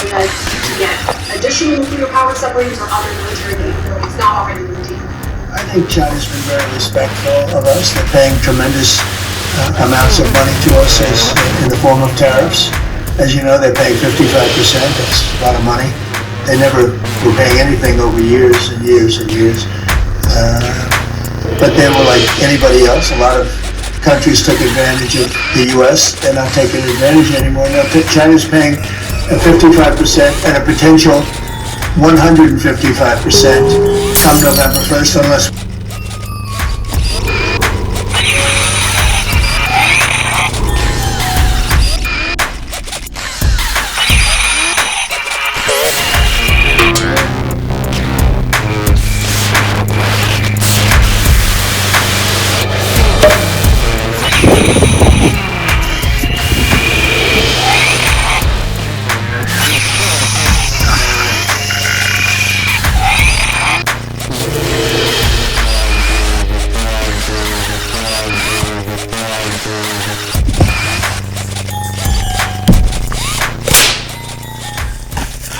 America to get additional nuclear power submarines or other military capabilities not already routine? I think China's been very respectful of us. They're paying tremendous amounts of money to us in the form of tariffs. As you know, they're paying 55%. That's a lot of money. They never were paying anything over years and years and years. But they were like anybody else. A lot of countries took advantage of the U.S. They're not taking advantage anymore. Now, China's paying 55% and a potential 155% come November 1st, unless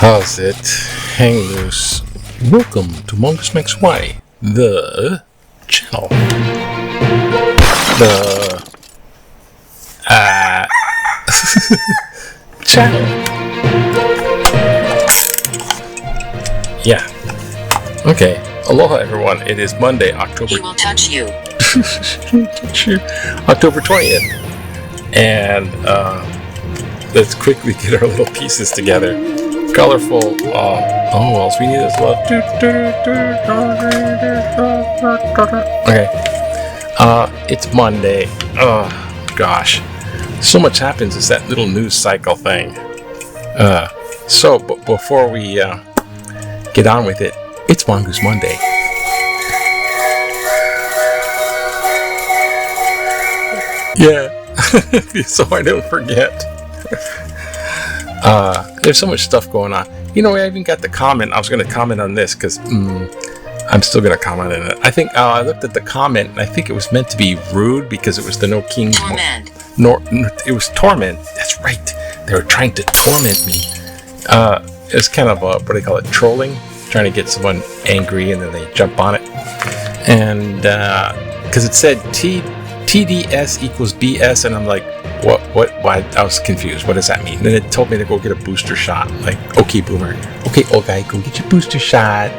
How's it? Hang loose. Welcome to Mongus Max Y, the channel. The channel. Yeah. Okay. Aloha, everyone. It is Monday, October. He will touch you. October 20th, and let's quickly get our little pieces together. Colorful. Oh, else we need is love. Okay. It's Monday. Oh, gosh. So much happens. It's that little news cycle thing. So before we get on with it, it's Mongoose Monday. Yeah. So I don't forget. There's so much stuff going on. You know, I even got the comment. I was going to comment on this because I'm still going to comment on it. I think I looked at the comment and I think it was meant to be rude because it was the No King. Torment. It was torment. That's right. They were trying to torment me. It's kind of what do they call it? Trolling. Trying to get someone angry and then they jump on it. And because it said TDS equals BS, and I'm like, what, why? I was confused. What does that mean? And then it told me to go get a booster shot. Like, okay, boomer. Okay, old guy, go get your booster shot.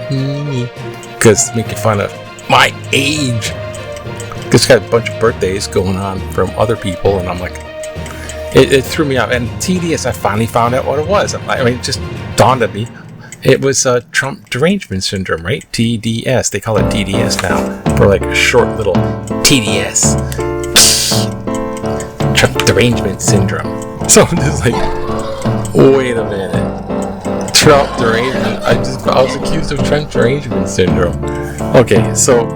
Because making fun of my age. Because got a bunch of birthdays going on from other people, and I'm like, it threw me off. And TDS, I finally found out what it was. I mean, it just dawned on me. It was Trump Derangement Syndrome, right? TDS. They call it TDS now for like a short little TDS. Trump Derangement Syndrome. So I'm just like, wait a minute. Trump Derangement. I was accused of Trump Derangement Syndrome. Okay, so,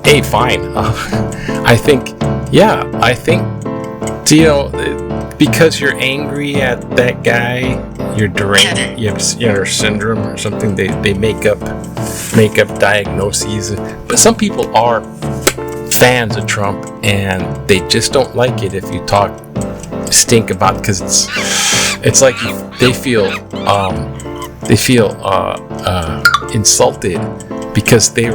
hey, fine. I think, you know, because you're angry at that guy, you're deranged. You have syndrome or something. They make up diagnoses. But some people are fans of Trump and they just don't like it if you stink about it, because it's like they feel insulted because they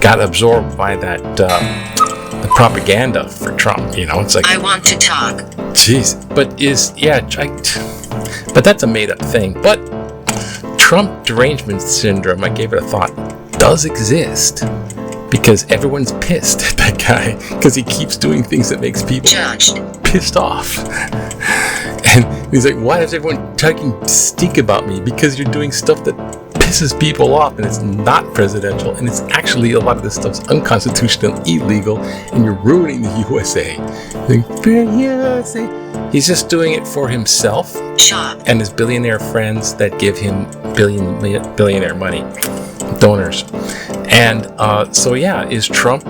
got absorbed by that the propaganda for Trump. You know, it's like, I want to talk. Jeez, but that's a made-up thing. But Trump Derangement Syndrome, I gave it a thought, does exist. Because everyone's pissed at that guy because he keeps doing things that makes people pissed off. And he's like, why is everyone talking stink about me? Because you're doing stuff that pisses people off, and it's not presidential, and it's actually, a lot of this stuff's unconstitutional, illegal, and you're ruining the USA. He's just doing it for himself and his billionaire friends that give him billionaire money, donors. And is Trump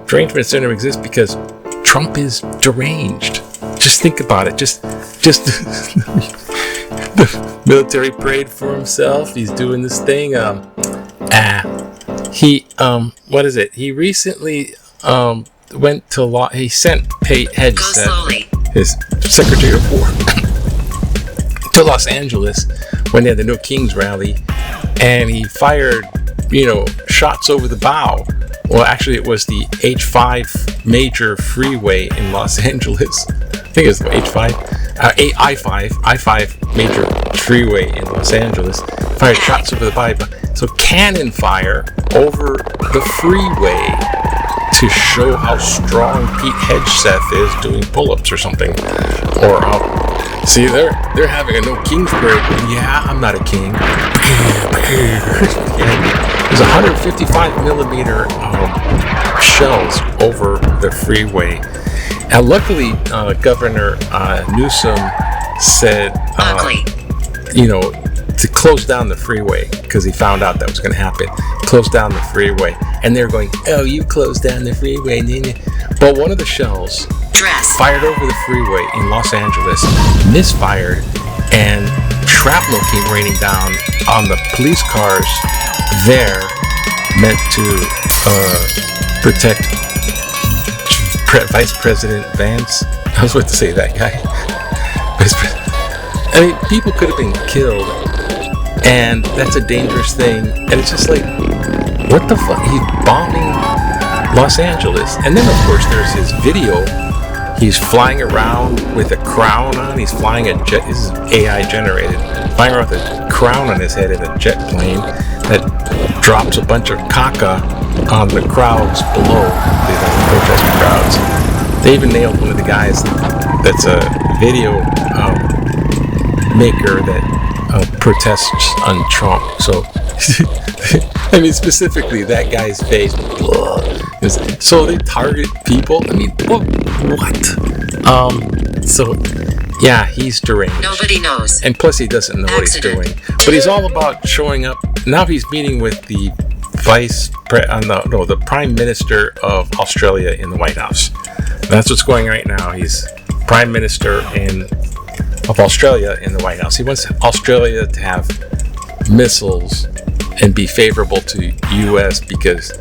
Derangement Syndrome exists because Trump is deranged. Just think about it. Just the military parade for himself. He's doing this thing. What is it? He recently went to law. He sent Pete Hegseth, his Secretary of War, to Los Angeles when they had the No Kings rally, and he fired, shots over the bow. Well, actually, it was the H5 major freeway in Los Angeles. I think it's the I5 major freeway in Los Angeles. Fired shots over the bow. So cannon fire over the freeway to show how strong Pete Hegseth is doing pull-ups or something. Or see, they're having a No Kings parade. Yeah, I'm not a king. There's 155 millimeter shells over the freeway. And luckily, Governor Newsom said, to close down the freeway, because he found out that was going to happen. Close down the freeway. And they're going, oh, you closed down the freeway. But one of the shells fired over the freeway in Los Angeles, misfired, and shrapnel came raining down on the police cars there, meant to protect Vice President Vance. I was about to say that guy. I mean, people could have been killed, and that's a dangerous thing. And it's just like, what the fuck? He's bombing Los Angeles. And then, of course, there's his video. He's flying around with a crown on. He's flying a jet. This is AI generated. Flying around with a crown on his head in a jet plane that drops a bunch of caca on the crowds below, the protest crowds. They even nailed one of the guys that's a video maker that protests on Trump. So, I mean, specifically that guy's face. So they target people. I mean, what? So, yeah, he's deranged. Nobody knows. And plus, he doesn't know what he's doing. But he's all about showing up. Now he's meeting with the the Prime Minister of Australia in the White House. That's what's going right now. He's Prime Minister of Australia in the White House. He wants Australia to have missiles and be favorable to U.S. because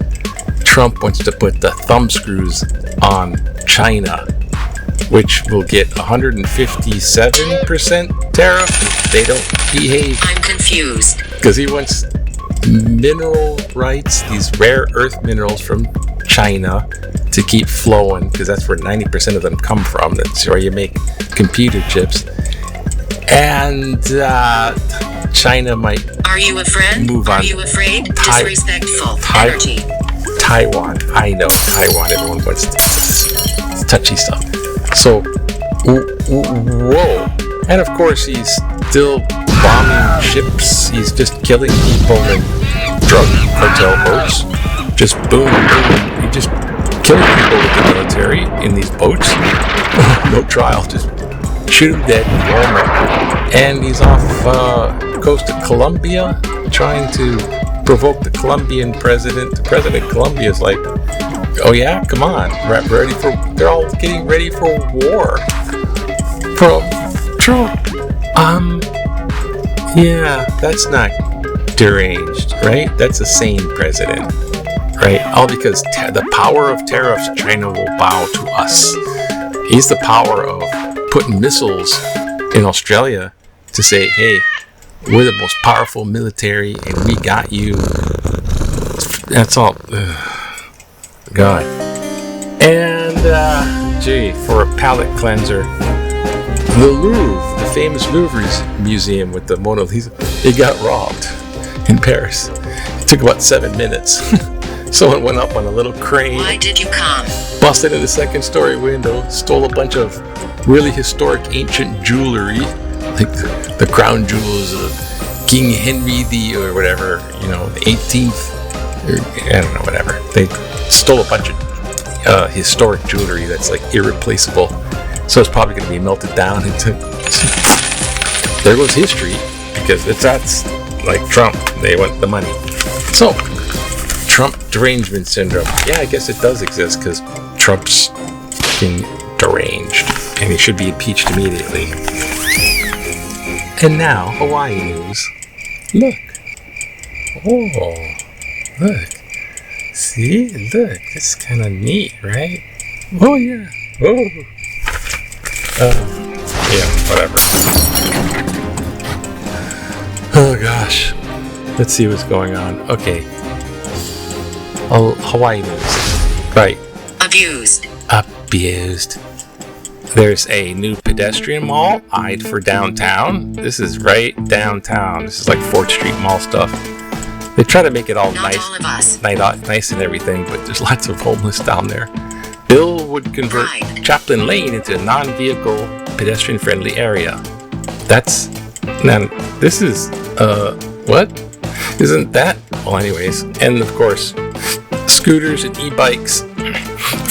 Trump wants to put the thumb screws on China, which will get 157% tariff if they don't behave. I'm confused. Because he wants mineral rights, these rare earth minerals from China, to keep flowing, because that's where 90% of them come from. That's where you make computer chips. And China might Are you a friend? move on. Are you afraid? Disrespectful energy. Taiwan. I know Taiwan. Everyone wants it's touchy stuff. So, whoa. And of course, he's still bombing ships. He's just killing people in drug cartel boats. Just boom, boom. He just killing people with the military in these boats. No trial, just shoot him dead, blow him up. And he's off the coast of Colombia, trying to provoke the Colombian president. The president of Colombia is like, oh yeah, come on, they're all getting ready for war from Trump. Yeah, that's not deranged, right? That's a sane president, right? All because the power of tariffs, China will bow to us. He's the power of putting missiles in Australia to say, hey, we're the most powerful military and we got you. That's all. God. And, for a palate cleanser, the Louvre, the famous Louvre museum with the Mona Lisa, it got robbed in Paris. It took about 7 minutes. Someone went up on a little crane. Why did you come? Busted in the second-story window, stole a bunch of really historic ancient jewelry, like the crown jewels of King Henry or whatever, the 18th, or I don't know, whatever. They stole a bunch of historic jewelry that's like irreplaceable. So it's probably going to be melted down into. There goes history, because that's like Trump. They want the money. So, Trump Derangement Syndrome. Yeah, I guess it does exist because Trump's fucking deranged, and he should be impeached immediately. And now, Hawaii news. Look. Oh, look. See? Look. This is kind of neat, right? Oh, yeah. Oh. Yeah, whatever. Oh gosh. Let's see what's going on. Okay. Oh, Hawaii news. Right. Abused. Abused. There's a new pedestrian mall eyed for downtown. This is right downtown. This is like 4th Street Mall stuff. They try to make it all Not nice, all of us. nice and everything, but there's lots of homeless down there. Bill would convert Right. Chaplin Lane into a non-vehicle pedestrian-friendly area. That's... Now, this is... what? Isn't that? Well, anyways. And, of course, scooters and e-bikes.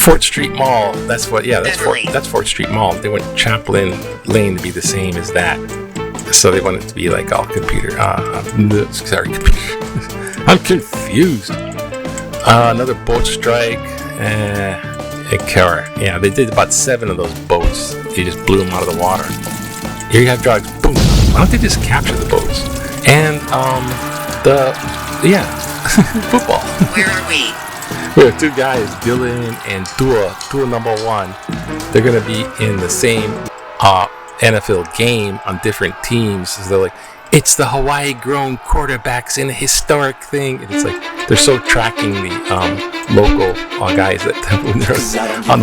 4th Street Mall. That's what... Yeah, that's Beverly. that's 4th Street Mall. They want Chaplin Lane to be the same as that. So they want it to be like all computer. Sorry, computer. I'm confused. Another boat strike. Yeah, they did about 7 of those boats. They just blew them out of the water. Here you have drugs. Boom. Why don't they just capture the boats? And football. Where are we? We have 2 guys, Dylan and Tua number 1. They're gonna be in the same NFL game on different teams. So they're like, it's the Hawaii-grown quarterbacks in a historic thing. And it's like they're so tracking the local guys that when they're on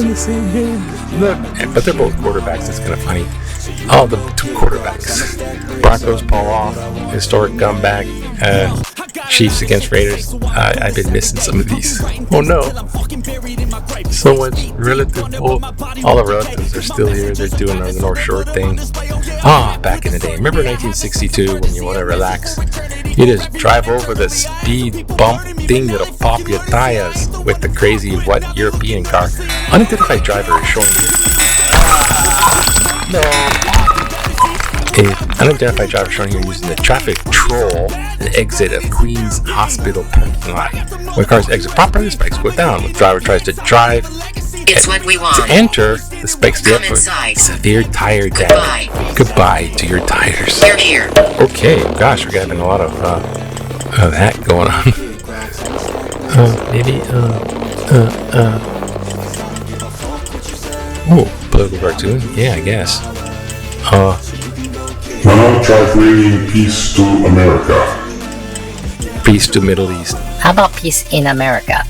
the same game. Look, but they're both quarterbacks. It's kind of funny. Oh, the 2 quarterbacks. Broncos pull off historic comeback. Chiefs against Raiders. I've been missing some of these. Oh no. So much relative. All the relatives are still here. They're doing the North Shore thing. Back in the day. Remember 1962 when you want to relax? You just drive over the speed bump thing that'll pop your tires with the crazy white European car. Unidentified driver is showing you. No. Unidentified driver shown here using the traffic troll and exit of Queens Hospital parking lot. When cars exit properly, the spikes go down. When the driver tries to drive It's what we want. to enter, the spikes Come get for inside. severe tire damage. Goodbye to your tires. We're here. Okay, gosh, we're having a lot of that going on. Political cartoon? Yeah, I guess. Why not try creating peace to America? Peace to Middle East. How about peace in America?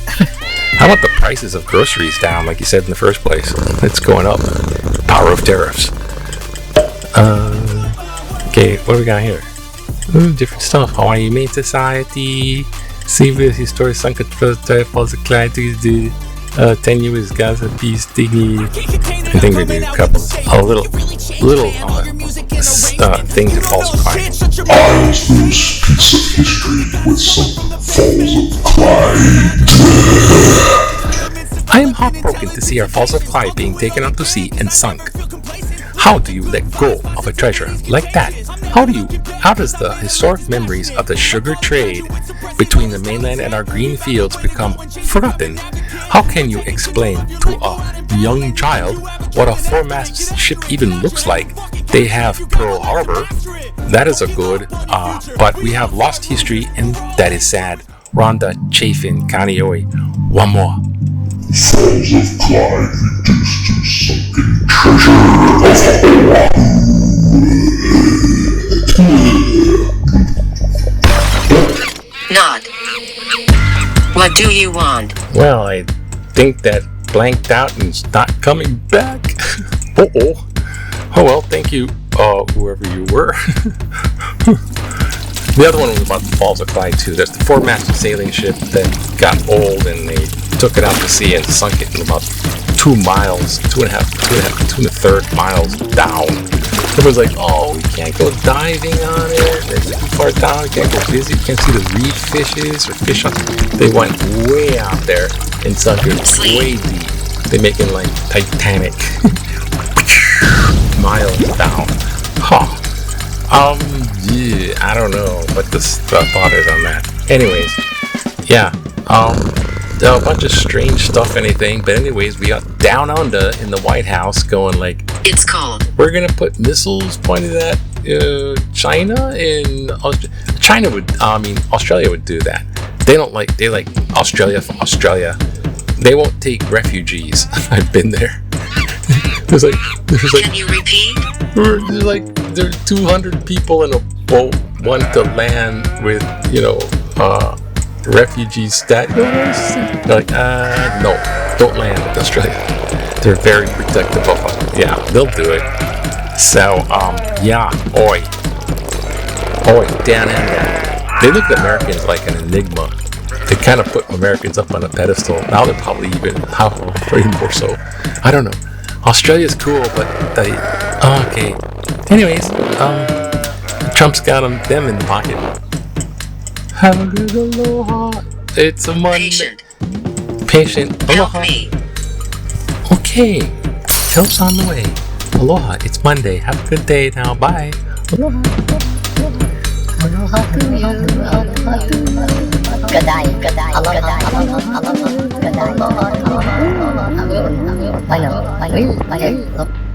How about the prices of groceries down, like you said in the first place? It's going up. The power of tariffs. Okay, what do we got here? Different stuff. Hawaii Humane Society. Civil History Sycophants falls a client to 10 years Gaza peace thingy. I think we do a couple. Little things that falsify. Isles lose piece of history with some Falls of Clyde. I am heartbroken to see our Falls of Clyde being taken out to sea and sunk. How do you let go of a treasure like that? How does the historic memories of the sugar trade between the mainland and our green fields become forgotten? How can you explain to a young child what a 4-mast ship even looks like? They have Pearl Harbor, that is a good, but we have lost history and that is sad. Rhonda Chafin Kaneohe. One more. Falls of Clyde reduced to sunken treasure Not. What do you want? Well, I think that blanked out and is not coming back. Oh well, thank you, whoever you were. The other one was about the Falls of Clyde too. There's the 4-masted sailing ship that got old and they took it out to sea and sunk it in about 2 miles, 2.5 miles down. Everyone's like, oh, we can't go diving on it. It's too far down. We can't go visit. You can't see the reef fishes or fish on. They went way out there and sunk it way deep. They make it like Titanic. Miles down. Yeah, I don't know what the thought is on that. Anyways, yeah, a bunch of strange stuff, anything. But anyways, we got Down Under in the White House going like, It's cold. we're gonna put missiles pointed at China and Australia would do that. They like Australia for Australia. They won't take refugees. I've been there. There's like Can you repeat? there are 200 people in a people want to land with, refugee status. They're like, no, don't land in Australia. They're very protective of us. Yeah, they'll do it. So, oi, down under. They look at Americans like an enigma. They kind of put Americans up on a pedestal. Now they're probably even more so. I don't know. Australia's cool, but okay. Anyways, Trump's got them in the pocket. Have a good aloha. It's a Monday. Patient. Help Aloha. me. Okay. Help's on the way. Aloha. It's Monday. Have a good day now. Bye. Aloha. Aloha to you. Aloha to you. Good day. Aloha. Good day. Aloha.